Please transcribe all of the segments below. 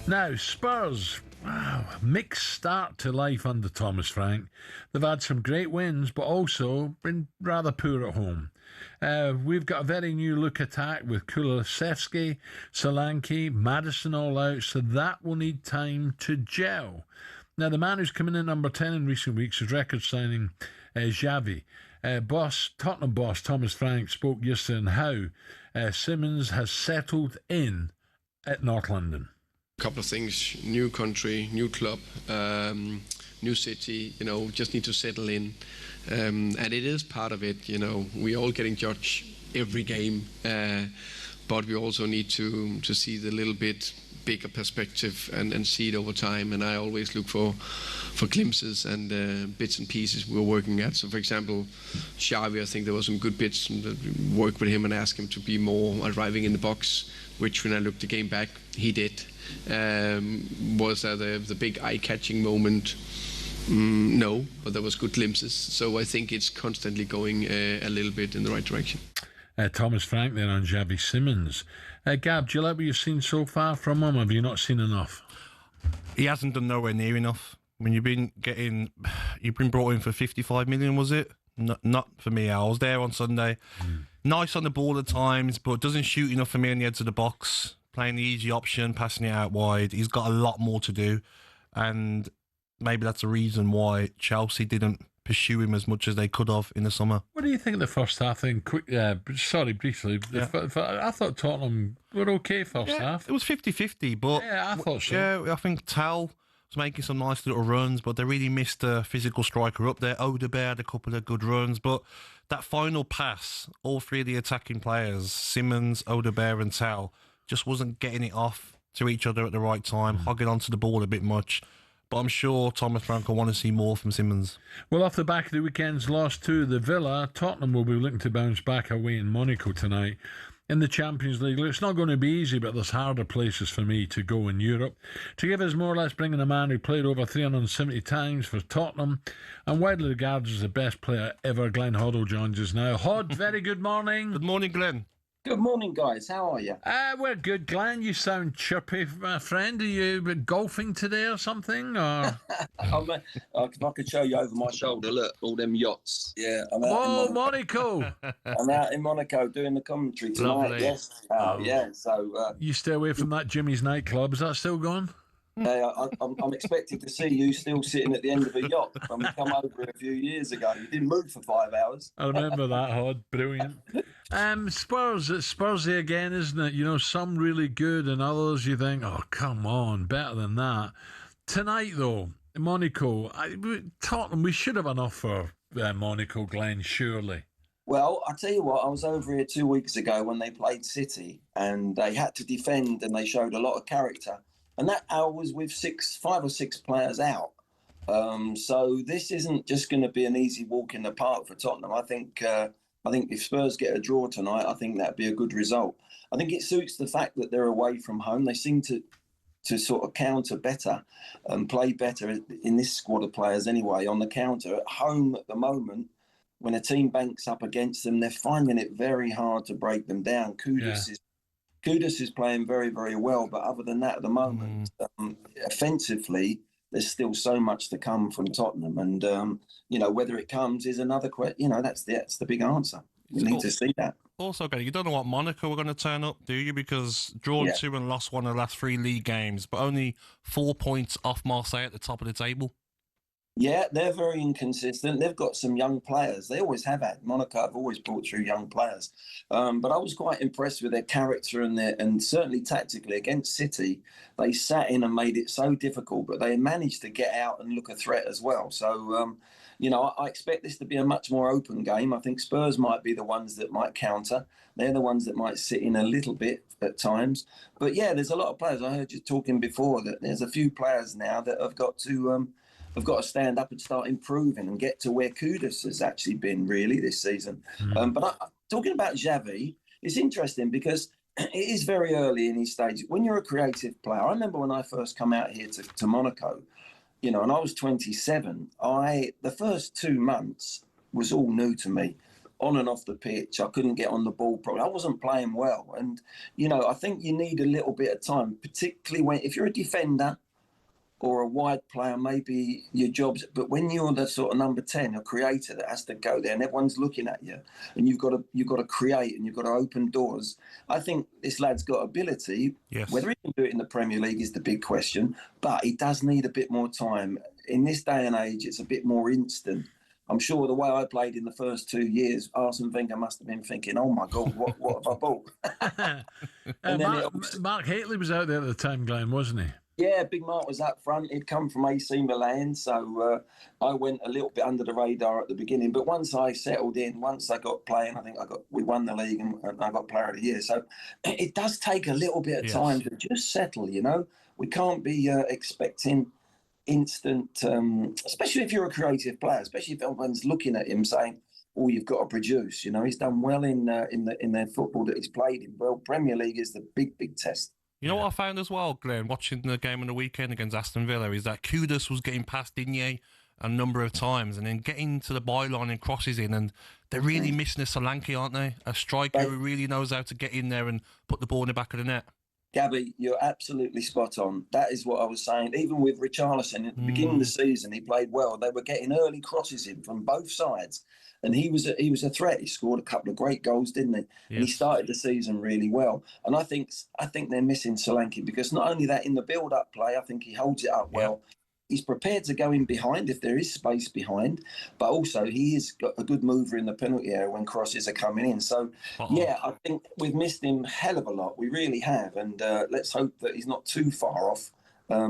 Now, Spurs, wow, mixed start to life under Thomas Frank. They've had some great wins, but also been rather poor at home. We've got a very new look attack with Kulusevski, Solanke, Maddison all out, so that will need time to gel. Now, the man who's come in at number 10 in recent weeks is record signing Xavi. Tottenham boss Thomas Frank spoke yesterday on how Simmons has settled in at North London. A couple of things: new country, new club, new city. Just need to settle in, and it is part of it. We all getting judged every game, but we also need to see the little bit bigger perspective and see it over time. And I always look for glimpses and bits and pieces we're working at. So, for example, Xavi, I think there were some good bits that we worked with him and asked him to be more arriving in the box, which when I looked the game back, he did. Was that the big eye-catching moment? No, but there was good glimpses. So I think it's constantly going a little bit in the right direction. Thomas Frank there on Xavi Simmons. Gab, do you like what you've seen so far from him? Have you not seen enough? He hasn't done nowhere near enough. I mean, you've been brought in for 55 million, was it? Not for me. I was there on Sunday. Nice on the ball at times, but doesn't shoot enough for me on the edge of the box. Playing the easy option, passing it out wide. He's got a lot more to do, and maybe that's the reason why Chelsea didn't pursue him as much as they could have in the summer. What do you think of the first half then? Briefly. Yeah. I thought Tottenham were okay first half. It was 50-50, but yeah, I thought so. Yeah, I think Tal was making some nice little runs, but they really missed a physical striker up there. Odegaard had a couple of good runs, but that final pass, all three of the attacking players, Simmons, Odegaard and Tal, just wasn't getting it off to each other at the right time, hogging onto the ball a bit much. But I'm sure Thomas Frank will want to see more from Simmons. Well, off the back of the weekend's loss to the Villa, Tottenham will be looking to bounce back away in Monaco tonight. In the Champions League, it's not going to be easy, but there's harder places for me to go in Europe. To give us more, let's bring in a man who played over 370 times for Tottenham and widely regarded as the best player ever. Glenn Hoddle joins us now. Hod, very good morning. Good morning, Glenn. Good morning, guys. How are you? We're good, Glenn. You sound chirpy, my friend. Are you golfing today or something? Or if I could show you over my shoulder, look, all them yachts. Yeah, I'm out Monaco. I'm out in Monaco doing the commentary tonight. Lovely. Yes. Yeah. So you stay away from that Jimmy's nightclub. Is that still going? I'm expected to see you still sitting at the end of a yacht when we come over a few years ago. You didn't move for 5 hours. I remember that, Hod. Brilliant. Spurs, it's Spursy again, isn't it? Some really good and others you think, oh, come on, better than that. Tonight, though, Monaco, Tottenham, we should have enough for Monaco, Glenn, surely. Well, I tell you what, I was over here 2 weeks ago when they played City and they had to defend and they showed a lot of character. And that hour was with 5 or 6 players out. So this isn't just going to be an easy walk in the park for Tottenham. I think if Spurs get a draw tonight, I think that'd be a good result. I think it suits the fact that they're away from home. They seem to sort of counter better and play better in this squad of players anyway on the counter. At home at the moment, when a team banks up against them, they're finding it very hard to break them down. Kudus is playing very, very well, but other than that, at the moment, offensively, there's still so much to come from Tottenham, and whether it comes is another question. That's the big answer. You need to see that. Also, you don't know what Monaco are going to turn up, do you? Because drawn 2 and lost 1 of the last 3 league games, but only 4 points off Marseille at the top of the table. Yeah, they're very inconsistent. They've got some young players. They always have had. Monaco have always brought through young players. But I was quite impressed with their character and certainly tactically against City. They sat in and made it so difficult, but they managed to get out and look a threat as well. So, I expect this to be a much more open game. I think Spurs might be the ones that might counter. They're the ones that might sit in a little bit at times. But yeah, there's a lot of players. I heard you talking before that there's a few players now that have got to stand up and start improving and get to where Kudus has actually been really this season. But talking about Xavi, it's interesting because it is very early in his stage. When you're a creative player, I remember when I first come out here to Monaco, and I was 27. The first 2 months was all new to me. on and off the pitch. I couldn't get on the ball properly. I wasn't playing well. And, I think you need a little bit of time, particularly if you're a defender or a wide player, maybe your job's, but when you're the sort of number 10, a creator that has to go there and everyone's looking at you and you've got to create and you've got to open doors. I think this lad's got ability. Yes. Whether he can do it in the Premier League is the big question, but he does need a bit more time. In this day and age, it's a bit more instant. I'm sure the way I played in the first 2 years, Arsene Wenger must have been thinking, "Oh my God, what have I bought?" Mark Hateley was out there at the time, Glenn, wasn't he? Yeah, Big Mark was up front. He'd come from AC Milan, so I went a little bit under the radar at the beginning. But once I settled in, once I got playing, I think we won the league and I got Player of the Year. So it does take a little bit of time to just settle. We can't be expecting instant, especially if you're a creative player, especially if everyone's looking at him saying, "Oh, you've got to produce." He's done well in the football that he's played in. Well, Premier League is the big test. You know what I found as well, Glenn, watching the game on the weekend against Aston Villa, is that Kudus was getting past Digne a number of times and then getting to the byline and crosses in, and they're really missing a Solanke, aren't they? A striker who really knows how to get in there and put the ball in the back of the net. Gabby, you're absolutely spot on. That is what I was saying. Even with Richarlison, at the beginning of the season, he played well. They were getting early crosses in from both sides. And he was a threat. He scored a couple of great goals, didn't he? Yes. And he started the season really well. And I think they're missing Solanke because not only that, in the build-up play, I think he holds it up well. He's prepared to go in behind if there is space behind, but also he is got a good mover in the penalty area when crosses are coming in. So, I think we've missed him a hell of a lot. We really have. And let's hope that he's not too far off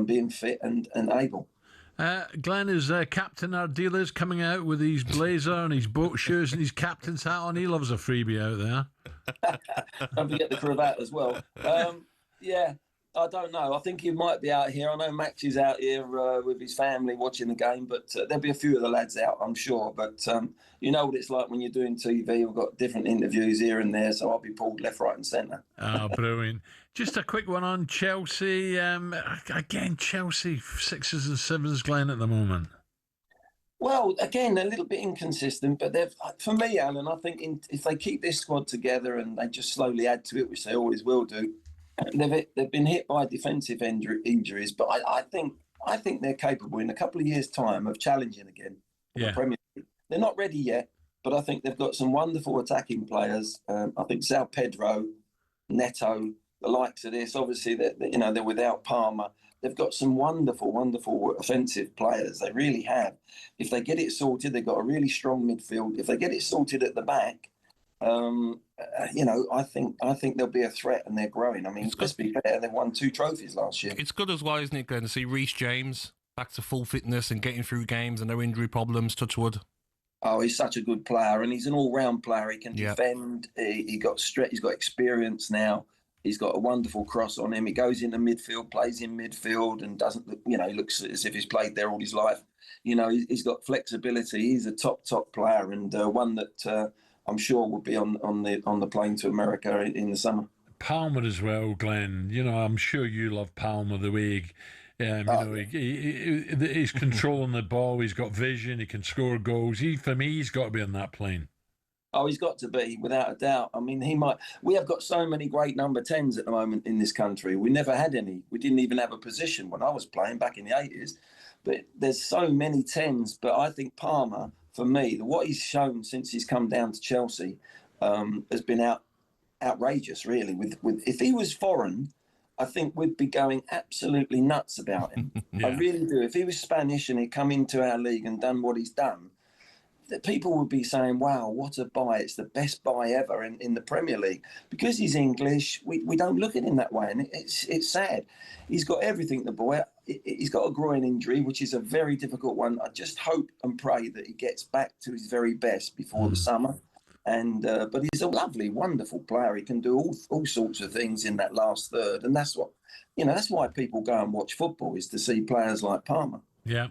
being fit and able. Glenn is Captain Ardiles coming out with his blazer and his boat shoes and his captain's hat on. He loves a freebie out there. Don't forget the cravat as well. I don't know. I think he might be out here. I know Max is out here with his family watching the game, but there'll be a few of the lads out, I'm sure. But you know what it's like when you're doing TV. We've got different interviews here and there, so I'll be pulled left, right and centre. Oh, brilliant. Just a quick one on Chelsea. Again, Chelsea 6s and 7s, Glenn, at the moment. Well, again, a little bit inconsistent, but for me, Alan, I think if they keep this squad together and they just slowly add to it, which they always will do, they've been hit by defensive injuries, but I think they're capable in a couple of years' time of challenging again in the Premier League. They're not ready yet, but I think they've got some wonderful attacking players. I think Sao Pedro, Neto, the likes of this. Obviously, they're without Palmer. They've got some wonderful offensive players. They really have. If they get it sorted, they've got a really strong midfield. If they get it sorted at the back, I think they'll be a threat, and they're growing. I mean, let's be fair, they won 2 trophies last year. It's good as well, isn't it, Glenn, to see Reece James back to full fitness and getting through games and no injury problems, touch wood. Oh, he's such a good player, and he's an all-round player. He can defend. He's got experience now. He's got a wonderful cross on him. He goes into midfield, plays in midfield, and doesn't look, he looks as if he's played there all his life. He's got flexibility. He's a top player, and one that I'm sure will be on the plane to America in the summer. Palmer as well, Glenn. I'm sure you love Palmer the way he's controlling the ball. He's got vision. He can score goals. For me, he's got to be on that plane. Oh, he's got to be, without a doubt. I mean, we have got so many great number 10s at the moment in this country. We never had any. We didn't even have a position when I was playing back in the 80s. But there's so many 10s. But I think Palmer, for me, what he's shown since he's come down to Chelsea has been outrageous, really. With if he was foreign, I think we'd be going absolutely nuts about him. I really do. If he was Spanish and he'd come into our league and done what he's done, that people would be saying, wow, what a buy. It's the best buy ever in the Premier League. Because he's English, we don't look at him that way. And it's sad. He's got everything, the boy. He's got a groin injury, which is a very difficult one. I just hope and pray that he gets back to his very best before the summer. And but he's a lovely, wonderful player. He can do all sorts of things in that last third. And that's what, that's why people go and watch football, is to see players like Palmer. Yeah.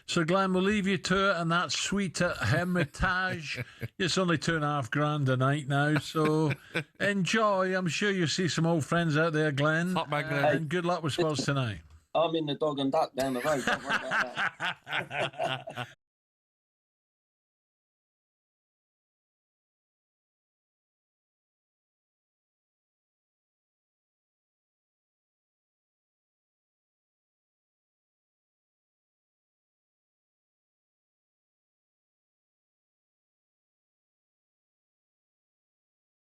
So, Glenn, we'll leave you to it and that suite at Hermitage. It's only $2,500 a night now, so enjoy. I'm sure you'll see some old friends out there, Glenn. Top man, Glenn. And good luck with Spurs tonight. I'm in the Dog and Duck down the road. Don't worry about that.